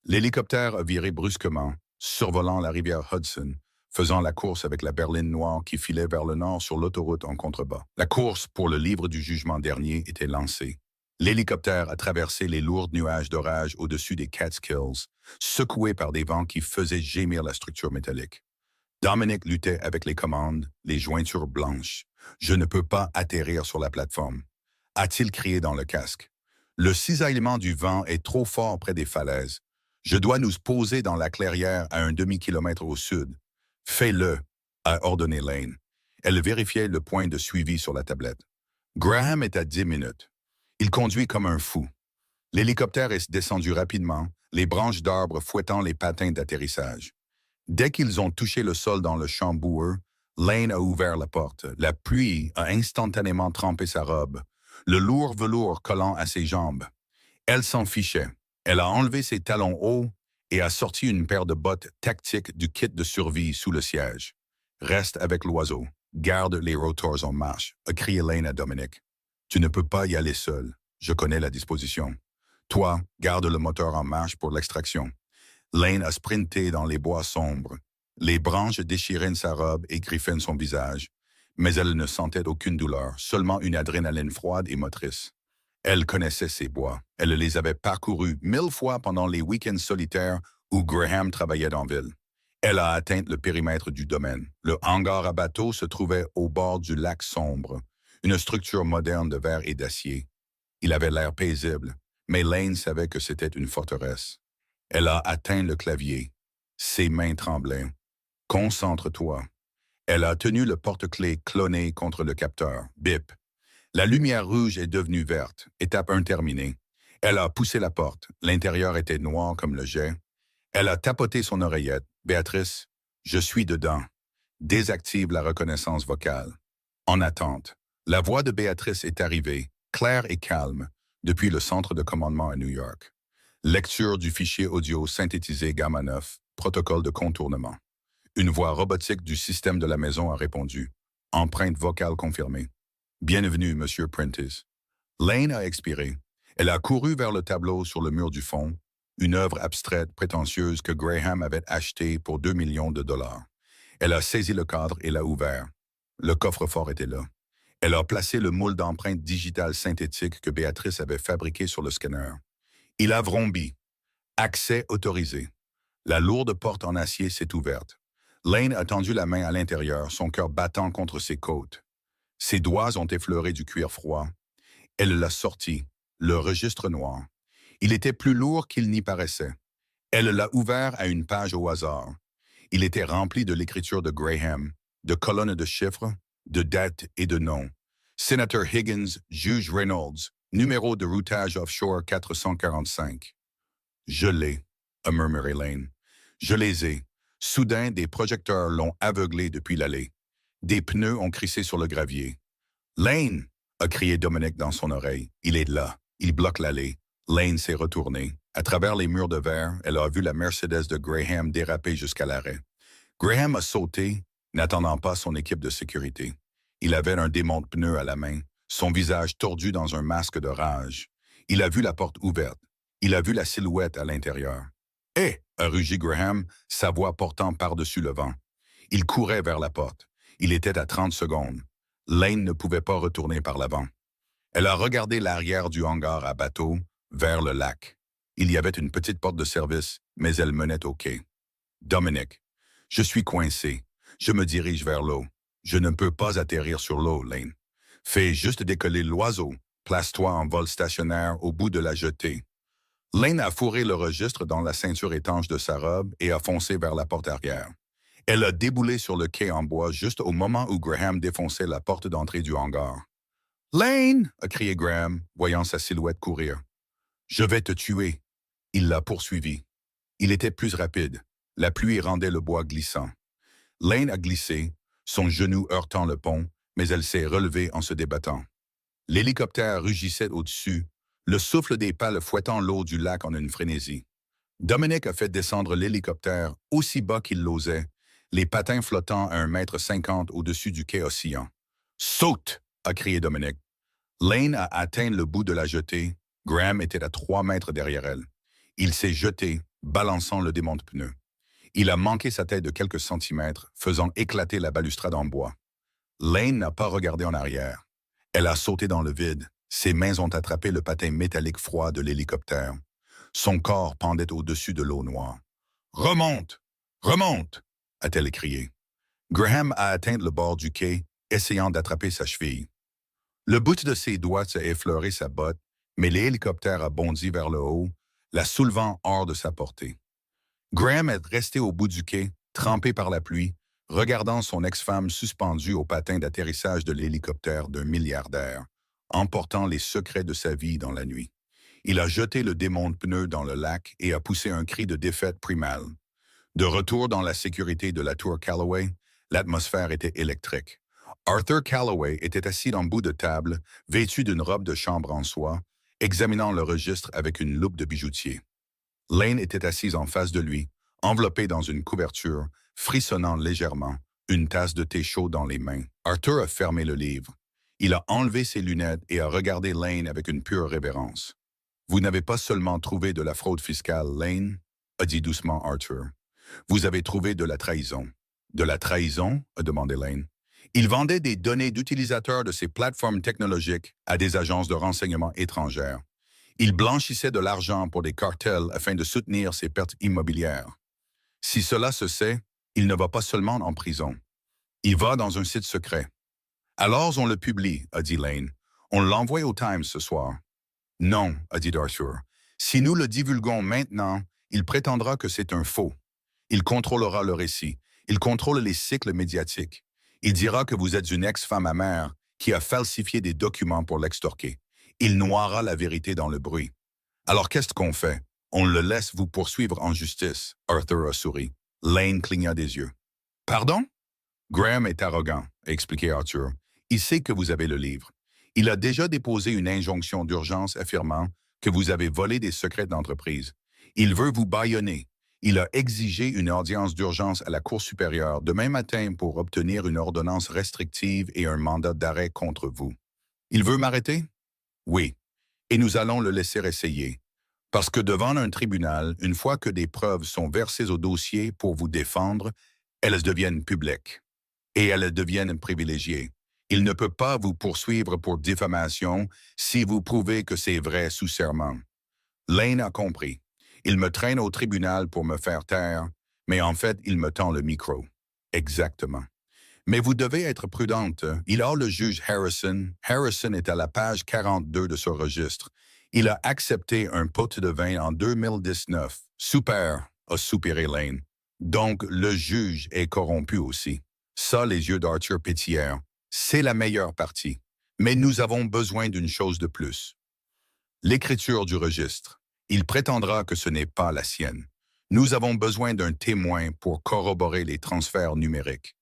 L'hélicoptère a viré brusquement, survolant la rivière Hudson, faisant la course avec la berline noire qui filait vers le nord sur l'autoroute en contrebas. La course pour le livre du jugement dernier était lancée. L'hélicoptère a traversé les lourds nuages d'orage au-dessus des Catskills, secoué par des vents qui faisaient gémir la structure métallique. Dominic luttait avec les commandes, les jointures blanches. Je ne peux pas atterrir sur la plateforme, a-t-il crié dans le casque. Le cisaillement du vent est trop fort près des falaises. Je dois nous poser dans la clairière à un demi-kilomètre au sud. Fais-le, a ordonné Lane. Elle vérifiait le point de suivi sur la tablette. Graham est à 10 minutes. Il conduit comme un fou. L'hélicoptère est descendu rapidement, les branches d'arbres fouettant les patins d'atterrissage. Dès qu'ils ont touché le sol dans le champ boueux, Lane a ouvert la porte. La pluie a instantanément trempé sa robe, le lourd velours collant à ses jambes. Elle s'en fichait. Elle a enlevé ses talons hauts et a sorti une paire de bottes tactiques du kit de survie sous le siège. Reste avec l'oiseau. Garde les rotors en marche, a crié Lane à Dominic. Tu ne peux pas y aller seul. Je connais la disposition. Toi, garde le moteur en marche pour l'extraction. Lane a sprinté dans les bois sombres. Les branches déchiraient sa robe et griffaient son visage, mais elle ne sentait aucune douleur, seulement une adrénaline froide et motrice. Elle connaissait ces bois. Elle les avait parcourus 1000 fois pendant les week-ends solitaires où Graham travaillait en ville. Elle a atteint le périmètre du domaine. Le hangar à bateau se trouvait au bord du lac sombre, une structure moderne de verre et d'acier. Il avait l'air paisible, mais Lane savait que c'était une forteresse. Elle a atteint le clavier. Ses mains tremblaient. Concentre-toi. Elle a tenu le porte-clés cloné contre le capteur. Bip. La lumière rouge est devenue verte. Étape 1 terminée. Elle a poussé la porte. L'intérieur était noir comme le jet. Elle a tapoté son oreillette. Béatrice, je suis dedans. Désactive la reconnaissance vocale. En attente. La voix de Béatrice est arrivée, claire et calme, depuis le centre de commandement à New York. Lecture du fichier audio synthétisé Gamma 9, protocole de contournement. Une voix robotique du système de la maison a répondu. Empreinte vocale confirmée. Bienvenue, Monsieur Prentice. Lane a expiré. Elle a couru vers le tableau sur le mur du fond, une œuvre abstraite prétentieuse que Graham avait achetée pour 2 millions de dollars. Elle a saisi le cadre et l'a ouvert. Le coffre-fort était là. Elle a placé le moule d'empreinte digitale synthétique que Béatrice avait fabriqué sur le scanner. Il a vrombi. Accès autorisé. La lourde porte en acier s'est ouverte. Lane a tendu la main à l'intérieur, son cœur battant contre ses côtes. Ses doigts ont effleuré du cuir froid. Elle l'a sorti, le registre noir. Il était plus lourd qu'il n'y paraissait. Elle l'a ouvert à une page au hasard. Il était rempli de l'écriture de Graham, de colonnes de chiffres, de dates et de noms. Sénateur Higgins, juge Reynolds, numéro de routage offshore 445. Je l'ai, a murmuré Lane. Je les ai. Soudain, des projecteurs l'ont aveuglé depuis l'allée. Des pneus ont crissé sur le gravier. Lane, a crié Dominic dans son oreille. Il est là. Il bloque l'allée. Lane s'est retournée. À travers les murs de verre, elle a vu la Mercedes de Graham déraper jusqu'à l'arrêt. Graham a sauté, n'attendant pas son équipe de sécurité. Il avait un démonte-pneu à la main, son visage tordu dans un masque de rage. Il a vu la porte ouverte. Il a vu la silhouette à l'intérieur. « Hé !» a rugi Graham, sa voix portant par-dessus le vent. Il courait vers la porte. Il était à 30 secondes. Lane ne pouvait pas retourner par l'avant. Elle a regardé l'arrière du hangar à bateau, vers le lac. Il y avait une petite porte de service, mais elle menait au quai. « Dominic, je suis coincé. Je me dirige vers l'eau. Je ne peux pas atterrir sur l'eau, Lane. Fais juste décoller l'oiseau. Place-toi en vol stationnaire au bout de la jetée. » Lane a fourré le registre dans la ceinture étanche de sa robe et a foncé vers la porte arrière. Elle a déboulé sur le quai en bois juste au moment où Graham défonçait la porte d'entrée du hangar. « Lane !» a crié Graham, voyant sa silhouette courir. « Je vais te tuer. » Il l'a poursuivi. Il était plus rapide. La pluie rendait le bois glissant. Lane a glissé, son genou heurtant le pont, mais elle s'est relevée en se débattant. L'hélicoptère rugissait au-dessus, le souffle des pales fouettant l'eau du lac en une frénésie. Dominic a fait descendre l'hélicoptère aussi bas qu'il l'osait, les patins flottant à 1,50 m au-dessus du quai oscillant. « Saute !» a crié Dominic. Lane a atteint le bout de la jetée. Graham était à 3 mètres derrière elle. Il s'est jeté, balançant le démonte-pneu. Il a manqué sa tête de quelques centimètres, faisant éclater la balustrade en bois. Lane n'a pas regardé en arrière. Elle a sauté dans le vide, Ses mains ont attrapé le patin métallique froid de l'hélicoptère. Son corps pendait au-dessus de l'eau noire. « Remonte! Remonte! » a-t-elle crié. Graham a atteint le bord du quai, essayant d'attraper sa cheville. Le bout de ses doigts a effleuré sa botte, mais l'hélicoptère a bondi vers le haut, la soulevant hors de sa portée. Graham est resté au bout du quai, trempé par la pluie, regardant son ex-femme suspendue au patin d'atterrissage de l'hélicoptère d'un milliardaire, emportant les secrets de sa vie dans la nuit. Il a jeté le démon de pneus dans le lac et a poussé un cri de défaite primale. De retour dans la sécurité de la tour Calloway, l'atmosphère était électrique. Arthur Calloway était assis en bout de table, vêtu d'une robe de chambre en soie, examinant le registre avec une loupe de bijoutier. Lane était assise en face de lui, enveloppée dans une couverture, frissonnant légèrement, une tasse de thé chaud dans les mains. Arthur a fermé le livre. Il a enlevé ses lunettes et a regardé Lane avec une pure révérence. « Vous n'avez pas seulement trouvé de la fraude fiscale, Lane, » a dit doucement Arthur. « Vous avez trouvé de la trahison. »« De la trahison ?» a demandé Lane. Il vendait des données d'utilisateurs de ces plateformes technologiques à des agences de renseignement étrangères. Il blanchissait de l'argent pour des cartels afin de soutenir ses pertes immobilières. Si cela se sait, il ne va pas seulement en prison. Il va dans un site secret. Alors on le publie, a dit Lane. On l'envoie au Times ce soir. Non, a dit Arthur. Si nous le divulguons maintenant, il prétendra que c'est un faux. Il contrôlera le récit. Il contrôle les cycles médiatiques. Il dira que vous êtes une ex-femme amère qui a falsifié des documents pour l'extorquer. Il noiera la vérité dans le bruit. Alors qu'est-ce qu'on fait? On le laisse vous poursuivre en justice, Arthur a souri. Lane cligna des yeux. Pardon? Graham est arrogant, a expliqué Arthur. Il sait que vous avez le livre. Il a déjà déposé une injonction d'urgence affirmant que vous avez volé des secrets d'entreprise. Il veut vous bâillonner. Il a exigé une audience d'urgence à la Cour supérieure demain matin pour obtenir une ordonnance restrictive et un mandat d'arrêt contre vous. Il veut m'arrêter? Oui. Et nous allons le laisser essayer. Parce que devant un tribunal, une fois que des preuves sont versées au dossier pour vous défendre, elles deviennent publiques. Et elles deviennent privilégiées. Il ne peut pas vous poursuivre pour diffamation si vous prouvez que c'est vrai sous serment. Lane a compris. Il me traîne au tribunal pour me faire taire, mais en fait, il me tend le micro. Exactement. Mais vous devez être prudente. Il a le juge Harrison. Harrison est à la page 42 de ce registre. Il a accepté un pot de vin en 2019. Super, a soupiré Lane. Donc, le juge est corrompu aussi. Ça, les yeux d'Arthur pétillèrent. C'est la meilleure partie. Mais nous avons besoin d'une chose de plus. L'écriture du registre. Il prétendra que ce n'est pas la sienne. Nous avons besoin d'un témoin pour corroborer les transferts numériques.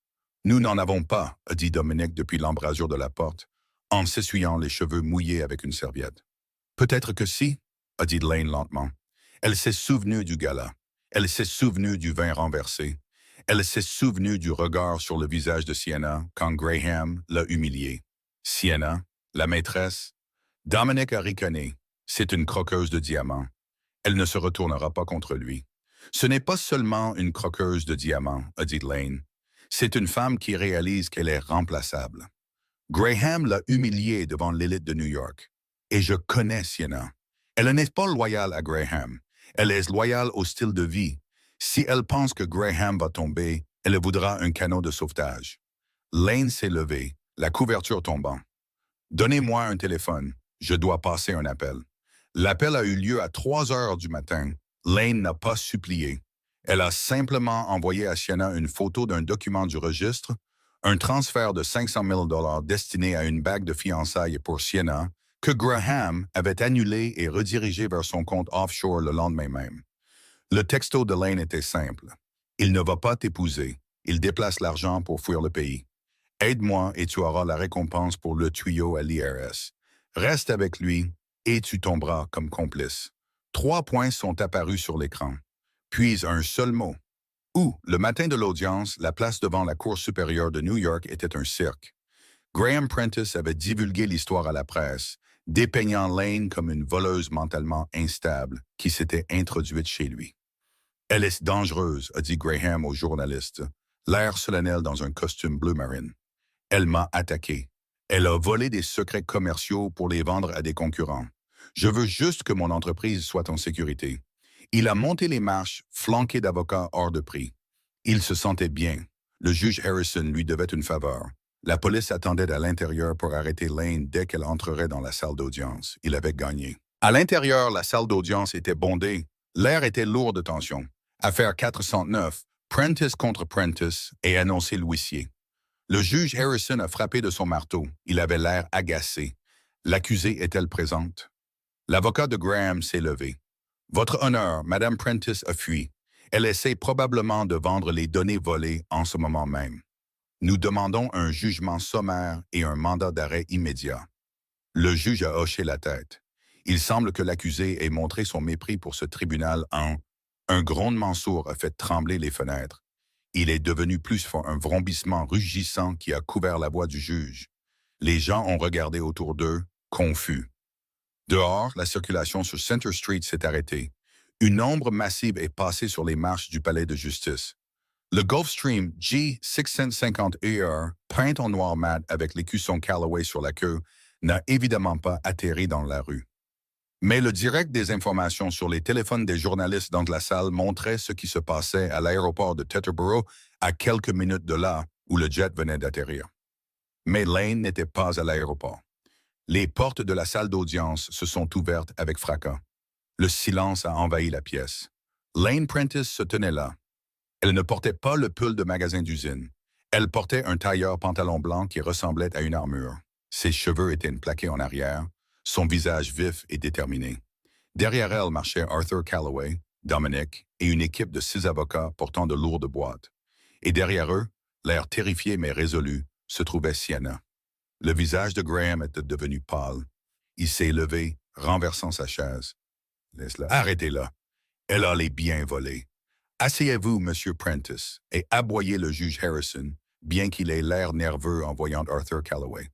Nous n'en avons pas, a dit Dominic depuis l'embrasure de la porte, en s'essuyant les cheveux mouillés avec une serviette. Peut-être que si, a dit Lane lentement. Elle s'est souvenue du gala. Elle s'est souvenue du vin renversé. Elle s'est souvenue du regard sur le visage de Sienna quand Graham l'a humiliée. Sienna, la maîtresse. Dominic a ricané. C'est une croqueuse de diamants. Elle ne se retournera pas contre lui. Ce n'est pas seulement une croqueuse de diamants, a dit Lane. C'est une femme qui réalise qu'elle est remplaçable. Graham l'a humiliée devant l'élite de New York. Et je connais Sienna. Elle n'est pas loyale à Graham. Elle est loyale au style de vie. Si elle pense que Graham va tomber, elle voudra un canot de sauvetage. Lane s'est levé, la couverture tombant. « Donnez-moi un téléphone. Je dois passer un appel. » L'appel a eu lieu à 3 heures du matin. Lane n'a pas supplié. Elle a simplement envoyé à Sienna une photo d'un document du registre, un transfert de 500 000 $ destiné à une bague de fiançailles pour Sienna, que Graham avait annulé et redirigé vers son compte offshore le lendemain même. Le texto de Lane était simple. « Il ne va pas t'épouser. Il déplace l'argent pour fuir le pays. Aide-moi et tu auras la récompense pour le tuyau à l'IRS. Reste avec lui et tu tomberas comme complice. » 3 points sont apparus sur l'écran. Puis un seul mot. Où, le matin de l'audience, la place devant la Cour supérieure de New York était un cirque. Graham Prentice avait divulgué l'histoire à la presse, dépeignant Lane comme une voleuse mentalement instable qui s'était introduite chez lui. « Elle est dangereuse, a dit Graham au journaliste, l'air solennel dans un costume bleu marine. Elle m'a attaqué. Elle a volé des secrets commerciaux pour les vendre à des concurrents. Je veux juste que mon entreprise soit en sécurité. Il a monté les marches, flanqué d'avocats hors de prix. Il se sentait bien. Le juge Harrison lui devait une faveur. La police attendait à l'intérieur pour arrêter Lane dès qu'elle entrerait dans la salle d'audience. Il avait gagné. À l'intérieur, la salle d'audience était bondée. L'air était lourd de tension. Affaire 409, Prentice contre Prentice, et annoncé l'huissier. Le juge Harrison a frappé de son marteau. Il avait l'air agacé. L'accusée est-elle présente? L'avocat de Graham s'est levé. Votre honneur, Madame Prentice a fui. Elle essaie probablement de vendre les données volées en ce moment même. Nous demandons un jugement sommaire et un mandat d'arrêt immédiat. Le juge a hoché la tête. Il semble que l'accusé ait montré son mépris pour ce tribunal en... Un grondement sourd a fait trembler les fenêtres. Il est devenu plus fort un vrombissement rugissant qui a couvert la voix du juge. Les gens ont regardé autour d'eux, confus. Dehors, la circulation sur Center Street s'est arrêtée. Une ombre massive est passée sur les marches du palais de justice. Le Gulfstream G650ER, peint en noir mat avec l'écusson Callaway sur la queue, n'a évidemment pas atterri dans la rue. Mais le direct des informations sur les téléphones des journalistes dans la salle montrait ce qui se passait à l'aéroport de Teterboro à quelques minutes de là où le jet venait d'atterrir. Mais Lane n'était pas à l'aéroport. Les portes de la salle d'audience se sont ouvertes avec fracas. Le silence a envahi la pièce. Lane Prentice se tenait là. Elle ne portait pas le pull de magasin d'usine. Elle portait un tailleur pantalon blanc qui ressemblait à une armure. Ses cheveux étaient plaqués en arrière, son visage vif et déterminé. Derrière elle marchaient Arthur Callaway, Dominic et une équipe de 6 avocats portant de lourdes boîtes. Et derrière eux, l'air terrifié mais résolu, se trouvait Sienna. Le visage de Graham était devenu pâle. Il s'est levé, renversant sa chaise. Laisse-la. Arrêtez-la. Elle a les biens volés. Asseyez-vous, Monsieur Prentice, et aboyez le juge Harrison, bien qu'il ait l'air nerveux en voyant Arthur Callaway.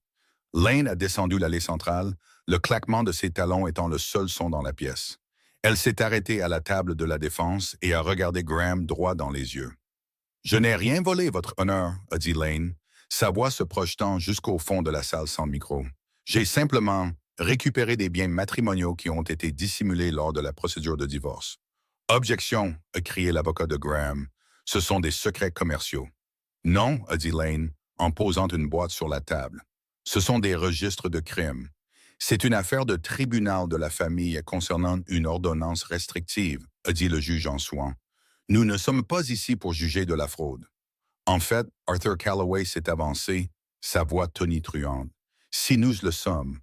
Lane a descendu l'allée centrale, le claquement de ses talons étant le seul son dans la pièce. Elle s'est arrêtée à la table de la défense et a regardé Graham droit dans les yeux. « Je n'ai rien volé, votre honneur, » a dit Lane, sa voix se projetant jusqu'au fond de la salle sans micro. « J'ai simplement récupéré des biens matrimoniaux qui ont été dissimulés lors de la procédure de divorce. » « Objection, » a crié l'avocat de Graham. « Ce sont des secrets commerciaux. »« Non, » a dit Lane, en posant une boîte sur la table. « Ce sont des registres de crimes. C'est une affaire de tribunal de la famille concernant une ordonnance restrictive, » a dit le juge en suant. « Nous ne sommes pas ici pour juger de la fraude. » En fait, Arthur Callaway s'est avancé, sa voix tonitruante. « Si nous le sommes,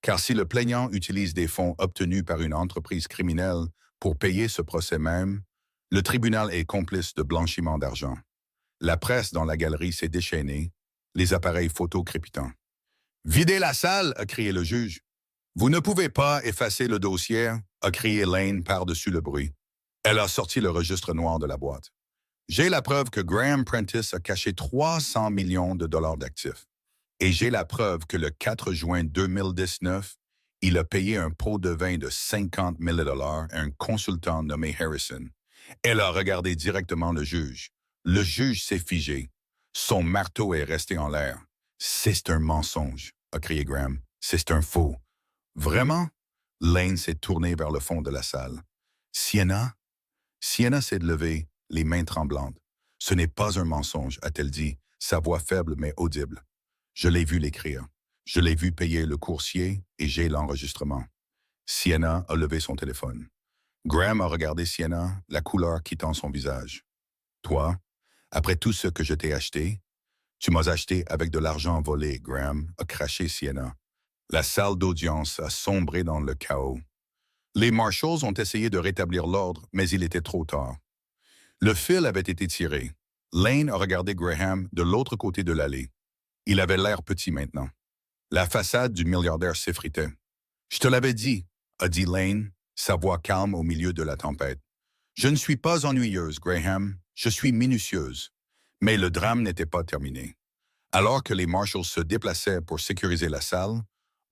car si le plaignant utilise des fonds obtenus par une entreprise criminelle pour payer ce procès même, le tribunal est complice de blanchiment d'argent. » La presse dans la galerie s'est déchaînée, les appareils photo crépitants. « Videz la salle !» a crié le juge. « Vous ne pouvez pas effacer le dossier !» a crié Lane par-dessus le bruit. Elle a sorti le registre noir de la boîte. « J'ai la preuve que Graham Prentice a caché 300 millions de dollars d'actifs. Et j'ai la preuve que le 4 juin 2019, il a payé un pot de vin de 50 000 $ à un consultant nommé Harrison. » Elle a regardé directement le juge. Le juge s'est figé. Son marteau est resté en l'air. « C'est un mensonge !» a crié Graham. « C'est un faux. »« Vraiment ?» Lane s'est tourné vers le fond de la salle. « Sienna ?» Sienna s'est levée, les mains tremblantes. « Ce n'est pas un mensonge, » a-t-elle dit, sa voix faible mais audible. « Je l'ai vu l'écrire. Je l'ai vu payer le coursier et j'ai l'enregistrement. » Sienna a levé son téléphone. Graham a regardé Sienna, la couleur quittant son visage. « Toi, après tout ce que je t'ai acheté, tu m'as acheté avec de l'argent volé, Graham, » a craché Sienna. La salle d'audience a sombré dans le chaos. Les marshals ont essayé de rétablir l'ordre, mais il était trop tard. Le fil avait été tiré. Lane a regardé Graham de l'autre côté de l'allée. Il avait l'air petit maintenant. La façade du milliardaire s'effritait. « Je te l'avais dit, » a dit Lane, sa voix calme au milieu de la tempête. « Je ne suis pas ennuyeuse, Graham, je suis minutieuse. » Mais le drame n'était pas terminé. Alors que les marshals se déplaçaient pour sécuriser la salle,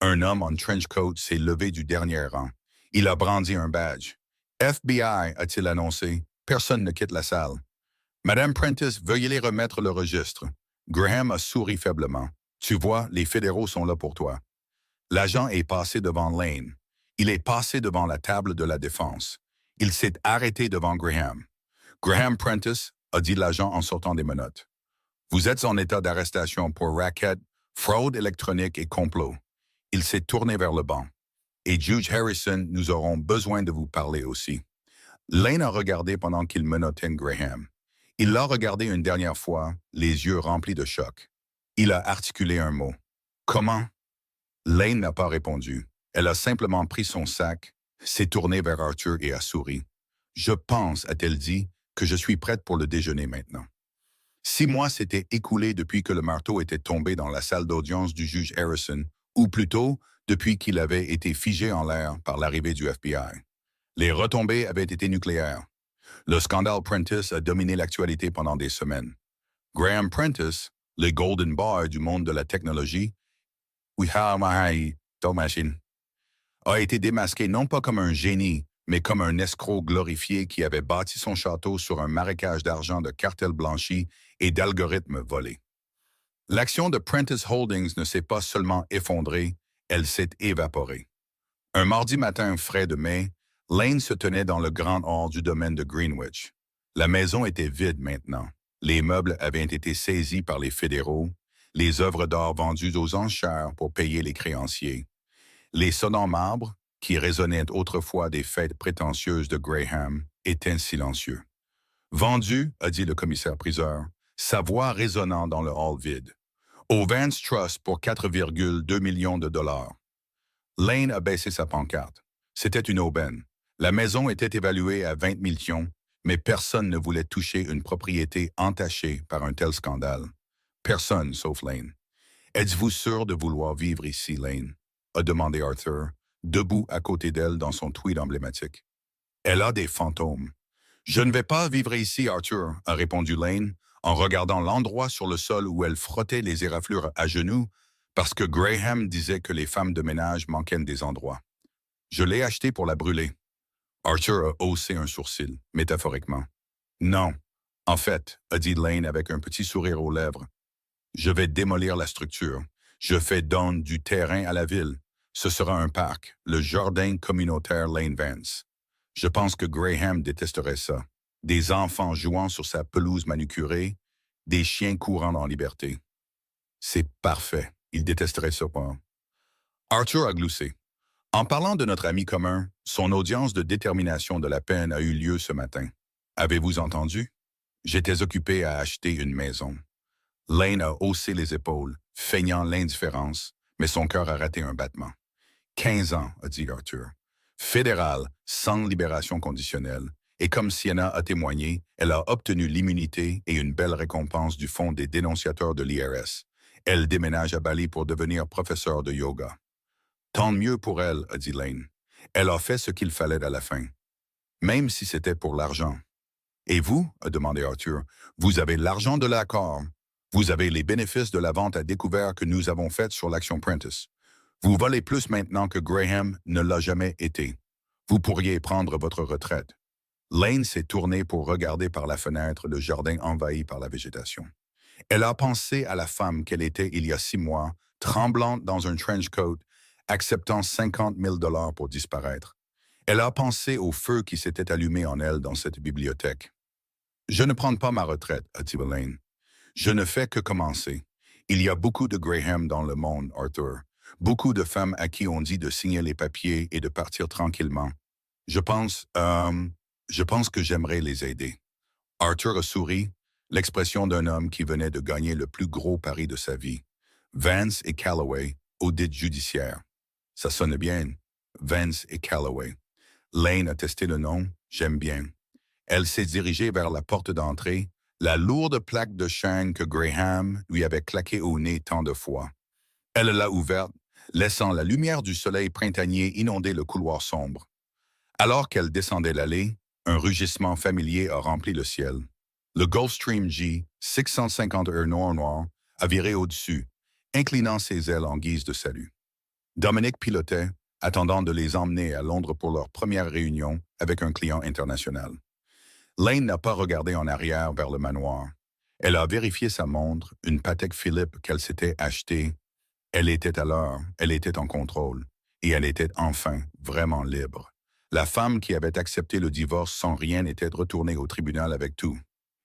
un homme en trench coat s'est levé du dernier rang. Il a brandi un badge. « FBI » a-t-il annoncé. Personne ne quitte la salle. « Madame Prentice, veuillez les remettre le registre. » Graham a souri faiblement. Tu vois, les fédéraux sont là pour toi. L'agent est passé devant Lane. Il est passé devant la table de la défense. Il s'est arrêté devant Graham. Graham Prentice, a dit l'agent en sortant des menottes. Vous êtes en état d'arrestation pour racket, fraude électronique et complot. Il s'est tourné vers le banc. Et Juge Harrison, nous aurons besoin de vous parler aussi. Lane a regardé pendant qu'il menottait Graham. Il l'a regardé une dernière fois, les yeux remplis de choc. Il a articulé un mot. Comment? Lane n'a pas répondu. Elle a simplement pris son sac, s'est tournée vers Arthur et a souri. Je pense, a-t-elle dit, que je suis prête pour le déjeuner maintenant. 6 mois s'étaient écoulés depuis que le marteau était tombé dans la salle d'audience du juge Harrison, ou plutôt, depuis qu'il avait été figé en l'air par l'arrivée du FBI. Les retombées avaient été nucléaires. Le scandale Prentice a dominé l'actualité pendant des semaines. Graham Prentice, le Golden Boy du monde de la technologie, a été démasqué non pas comme un génie, mais comme un escroc glorifié qui avait bâti son château sur un marécage d'argent de cartels blanchis et d'algorithmes volés. L'action de Prentice Holdings ne s'est pas seulement effondrée, elle s'est évaporée. Un mardi matin frais de mai, Lane se tenait dans le grand hall du domaine de Greenwich. La maison était vide maintenant. Les meubles avaient été saisis par les fédéraux, les œuvres d'art vendues aux enchères pour payer les créanciers. Les sonnants marbres, qui résonnaient autrefois des fêtes prétentieuses de Graham, étaient silencieux. Vendu, a dit le commissaire-priseur, sa voix résonnant dans le hall vide. Au Vance Trust pour 4,2 millions de dollars. Lane a baissé sa pancarte. C'était une aubaine. La maison était évaluée à 20 millions, mais personne ne voulait toucher une propriété entachée par un tel scandale. Personne, sauf Lane. Êtes-vous sûr de vouloir vivre ici, Lane? A demandé Arthur, debout à côté d'elle dans son tweed emblématique. Elle a des fantômes. Je ne vais pas vivre ici, Arthur, a répondu Lane, en regardant l'endroit sur le sol où elle frottait les éraflures à genoux, parce que Graham disait que les femmes de ménage manquaient des endroits. Je l'ai acheté pour la brûler. Arthur a haussé un sourcil, métaphoriquement. Non. En fait, a dit Lane avec un petit sourire aux lèvres. Je vais démolir la structure. Je fais don du terrain à la ville. Ce sera un parc, le jardin communautaire Lane Vance. Je pense que Graham détesterait ça. Des enfants jouant sur sa pelouse manucurée, des chiens courant en liberté. C'est parfait. Il détesterait ça pas. Arthur a gloussé. En parlant de notre ami commun, son audience de détermination de la peine a eu lieu ce matin. Avez-vous entendu? J'étais occupé à acheter une maison. Lane a haussé les épaules, feignant l'indifférence, mais son cœur a raté un battement. 15 ans, a dit Arthur. Fédéral, sans libération conditionnelle, et comme Sienna a témoigné, elle a obtenu l'immunité et une belle récompense du Fonds des dénonciateurs de l'IRS. Elle déménage à Bali pour devenir professeure de yoga. Tant mieux pour elle, a dit Lane. Elle a fait ce qu'il fallait à la fin. Même si c'était pour l'argent. Et vous, a demandé Arthur, vous avez l'argent de l'accord. Vous avez les bénéfices de la vente à découvert que nous avons faite sur l'action Prentice. Vous valez plus maintenant que Graham ne l'a jamais été. Vous pourriez prendre votre retraite. Lane s'est tournée pour regarder par la fenêtre le jardin envahi par la végétation. Elle a pensé à la femme qu'elle était il y a 6 mois, tremblante dans un trench coat, acceptant 50 000 $ pour disparaître. Elle a pensé au feu qui s'était allumé en elle dans cette bibliothèque. « Je ne prends pas ma retraite, a dit Lane. Je ne fais que commencer. Il y a beaucoup de Graham dans le monde, Arthur. Beaucoup de femmes à qui on dit de signer les papiers et de partir tranquillement. Je pense que j'aimerais les aider. » Arthur a souri, l'expression d'un homme qui venait de gagner le plus gros pari de sa vie. Vance et Calloway, audit judiciaire. Ça sonne bien, Vance et Calloway. Lane a testé le nom, j'aime bien. Elle s'est dirigée vers la porte d'entrée, la lourde plaque de chêne que Graham lui avait claquée au nez tant de fois. Elle l'a ouverte, laissant la lumière du soleil printanier inonder le couloir sombre. Alors qu'elle descendait l'allée, un rugissement familier a rempli le ciel. Le Gulfstream G, 650 heures noir, a viré au-dessus, inclinant ses ailes en guise de salut. Dominique pilotait, attendant de les emmener à Londres pour leur première réunion avec un client international. Lane n'a pas regardé en arrière vers le manoir. Elle a vérifié sa montre, une Patek Philippe qu'elle s'était achetée. Elle était à l'heure, elle était en contrôle, et elle était enfin vraiment libre. La femme qui avait accepté le divorce sans rien était retournée au tribunal avec tout.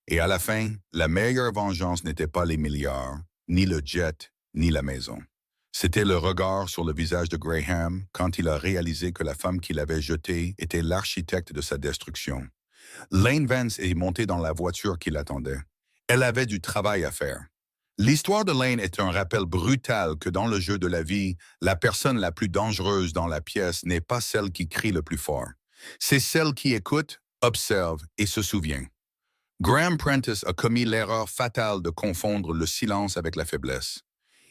Et à la fin, la meilleure vengeance n'était pas les milliards, ni le jet, ni la maison. C'était le regard sur le visage de Graham quand il a réalisé que la femme qu'il avait jetée était l'architecte de sa destruction. Lane Vance est montée dans la voiture qui l'attendait. Elle avait du travail à faire. L'histoire de Lane est un rappel brutal que dans le jeu de la vie, la personne la plus dangereuse dans la pièce n'est pas celle qui crie le plus fort. C'est celle qui écoute, observe et se souvient. Graham Prentice a commis l'erreur fatale de confondre le silence avec la faiblesse.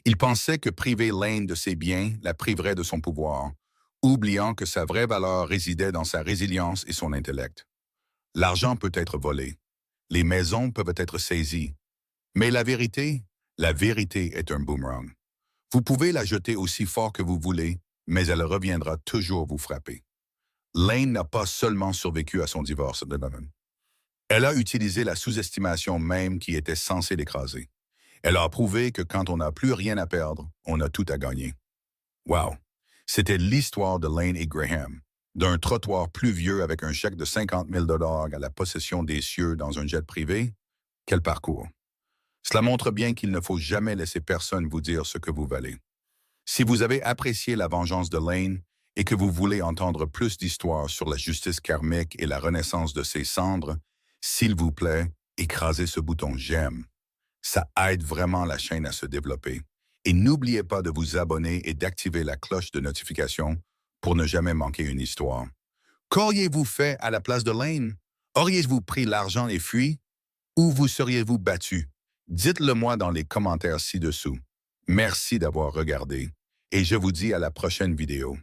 Il pensait que priver Lane de ses biens la priverait de son pouvoir, oubliant que sa vraie valeur résidait dans sa résilience et son intellect. L'argent peut être volé, les maisons peuvent être saisies, mais la vérité est un boomerang. Vous pouvez la jeter aussi fort que vous voulez, mais elle reviendra toujours vous frapper. Lane n'a pas seulement survécu à son divorce. Elle a utilisé la sous-estimation même qui était censée l'écraser. Elle a prouvé que quand on n'a plus rien à perdre, on a tout à gagner. Wow! C'était l'histoire de Lane et Graham, d'un trottoir pluvieux avec un chèque de 50 000 à la possession des cieux dans un jet privé. Quel parcours! Cela montre bien qu'il ne faut jamais laisser personne vous dire ce que vous valez. Si vous avez apprécié la vengeance de Lane et que vous voulez entendre plus d'histoires sur la justice karmique et la renaissance de ses cendres, s'il vous plaît, écrasez ce bouton j'aime. Ça aide vraiment la chaîne à se développer. Et n'oubliez pas de vous abonner et d'activer la cloche de notification pour ne jamais manquer une histoire. Qu'auriez-vous fait à la place de Lane? Auriez-vous pris l'argent et fui? Ou vous seriez-vous battu? Dites-le moi dans les commentaires ci-dessous. Merci d'avoir regardé et je vous dis à la prochaine vidéo.